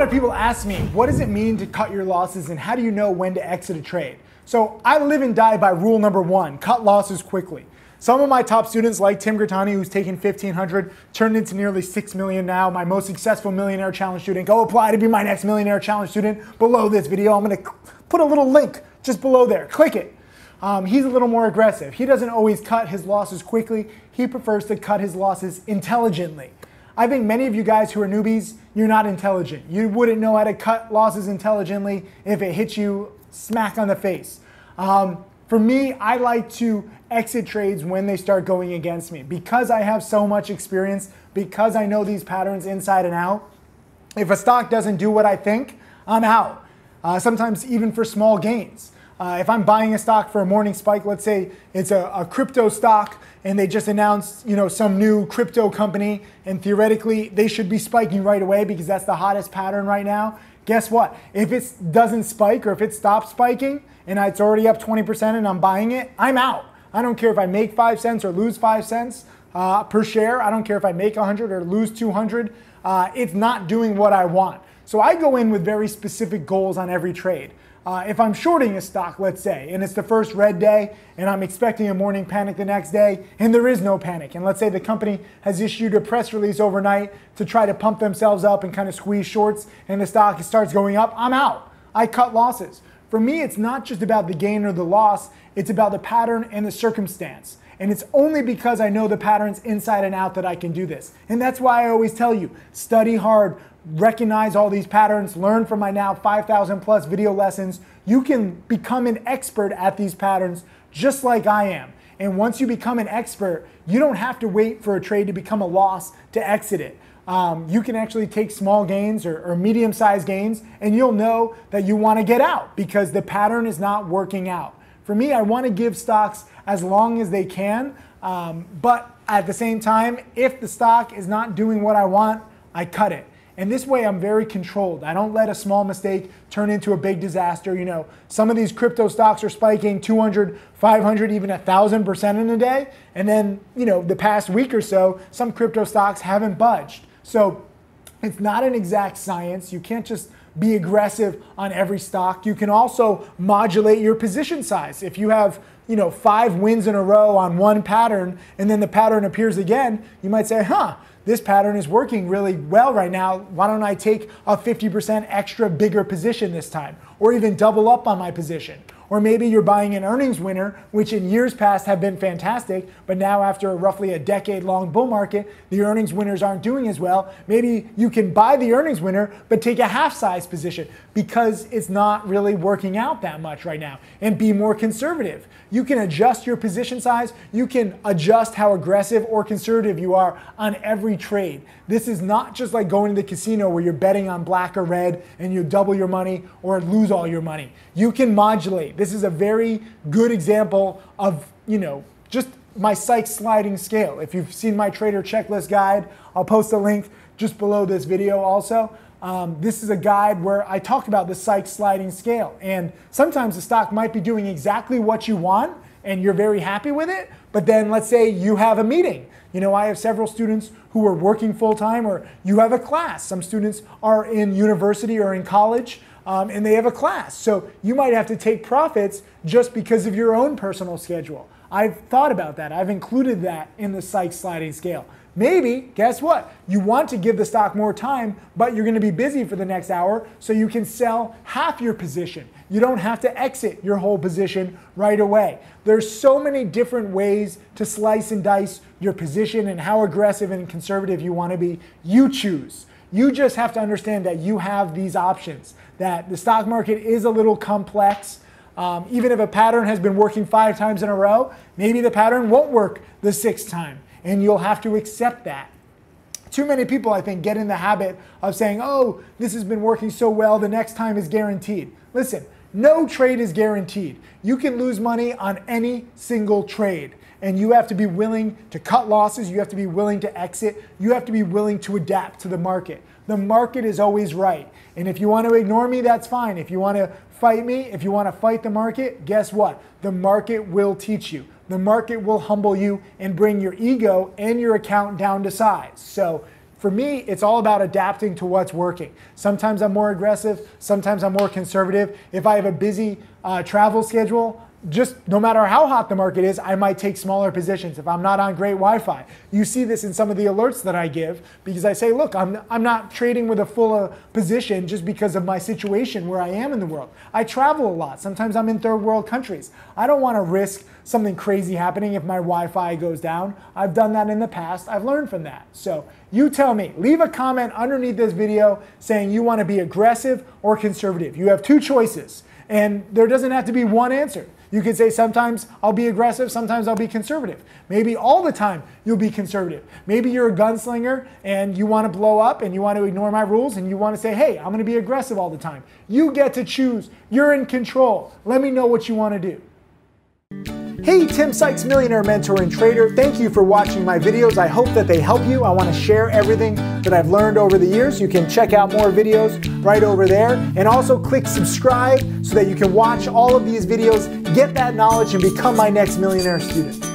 of people ask me, what does it mean to cut your losses and how do you know when to exit a trade? So I live and die by rule number one, cut losses quickly. Some of my top students like Tim Grattani, who's taken 1,500, turned into nearly 6 million now, my most successful Millionaire Challenge student. Go apply to be my next Millionaire Challenge student below this video. I'm gonna put a little link just below there, click it. He's a little more aggressive. He doesn't always cut his losses quickly. He prefers to cut his losses intelligently. I think many of you guys who are newbies, you're not intelligent. You wouldn't know how to cut losses intelligently if it hits you smack on the face. For me, I like to exit trades when they start going against me. Because I have so much experience, because I know these patterns inside and out, if a stock doesn't do what I think, I'm out. Sometimes even for small gains. If I'm buying a stock for a morning spike, let's say it's a crypto stock and they just announced, some new crypto company and theoretically they should be spiking right away because that's the hottest pattern right now. Guess what? If it doesn't spike or if it stops spiking and it's already up 20% and I'm buying it, I'm out. I don't care if I make 5 cents or lose 5 cents per share. I don't care if I make 100 or lose 200. It's not doing what I want. So I go in with very specific goals on every trade. If I'm shorting a stock, let's say, and it's the first red day and I'm expecting a morning panic the next day and there is no panic, and let's say the company has issued a press release overnight to try to pump themselves up and kind of squeeze shorts and the stock starts going up, I'm out. I cut losses. For me, it's not just about the gain or the loss, it's about the pattern and the circumstance. And it's only because I know the patterns inside and out that I can do this. And that's why I always tell you, study hard, recognize all these patterns, learn from my now 5,000 plus video lessons. You can become an expert at these patterns just like I am. And once you become an expert, you don't have to wait for a trade to become a loss to exit it. You can actually take small gains or medium-sized gains and you'll know that you want to get out because the pattern is not working out. For me, I want to give stocks as long as they can, but at the same time, if the stock is not doing what I want, I cut it. And this way I'm very controlled. I don't let a small mistake turn into a big disaster. Some of these crypto stocks are spiking 200, 500, even 1,000% in a day. And then, the past week or so, some crypto stocks haven't budged. So it's not an exact science. You can't just be aggressive on every stock. You can also modulate your position size. If you have 5 wins in a row on one pattern and then the pattern appears again, you might say, this pattern is working really well right now. Why don't I take a 50% extra bigger position this time? Or even double up on my position. Or maybe you're buying an earnings winner, which in years past have been fantastic, but now after roughly a decade-long bull market, the earnings winners aren't doing as well. Maybe you can buy the earnings winner, but take a half-size position because it's not really working out that much right now, and be more conservative. You can adjust your position size. You can adjust how aggressive or conservative you are on every trade. This is not just like going to the casino where you're betting on black or red and you double your money or lose all your money. You can modulate. This is a very good example of, just my Sykes sliding scale. If you've seen my trader checklist guide, I'll post a link just below this video also. This is a guide where I talk about the Sykes sliding scale. And sometimes the stock might be doing exactly what you want and you're very happy with it. But then let's say you have a meeting. I have several students who are working full-time, or you have a class. Some students are in university or in college and they have a class. So you might have to take profits just because of your own personal schedule. I've thought about that. I've included that in the Sykes sliding scale. Maybe, guess what? You want to give the stock more time, but you're going to be busy for the next hour, so you can sell half your position. You don't have to exit your whole position right away. There's so many different ways to slice and dice your position and how aggressive and conservative you want to be. You choose. You just have to understand that you have these options, that the stock market is a little complex. Even if a pattern has been working 5 times in a row, maybe the pattern won't work the 6th time. And you'll have to accept that. Too many people, I think, get in the habit of saying, oh, this has been working so well, the next time is guaranteed. Listen, no trade is guaranteed. You can lose money on any single trade. And you have to be willing to cut losses. You have to be willing to exit. You have to be willing to adapt to the market. The market is always right. And if you want to ignore me, that's fine. If you want to fight me, if you want to fight the market, guess what? The market will teach you. The market will humble you and bring your ego and your account down to size. So For me, it's all about adapting to what's working. Sometimes I'm more aggressive, sometimes I'm more conservative. If I have a busy travel schedule, just no matter how hot the market is, I might take smaller positions if I'm not on great Wi-Fi. You see this in some of the alerts that I give because I say, look, I'm not trading with a full position just because of my situation where I am in the world. I travel a lot. Sometimes I'm in third world countries. I don't want to risk something crazy happening if my Wi-Fi goes down. I've done that in the past. I've learned from that. So you tell me. Leave a comment underneath this video saying you want to be aggressive or conservative. You have two choices, and there doesn't have to be one answer. You could say sometimes I'll be aggressive, sometimes I'll be conservative. Maybe all the time you'll be conservative. Maybe you're a gunslinger and you want to blow up and you want to ignore my rules and you want to say, hey, I'm going to be aggressive all the time. You get to choose. You're in control. Let me know what you want to do. Hey, Tim Sykes, Millionaire Mentor and Trader. Thank you for watching my videos. I hope that they help you. I want to share everything that I've learned over the years. You can check out more videos right over there. And also click subscribe so that you can watch all of these videos, get that knowledge, and become my next millionaire student.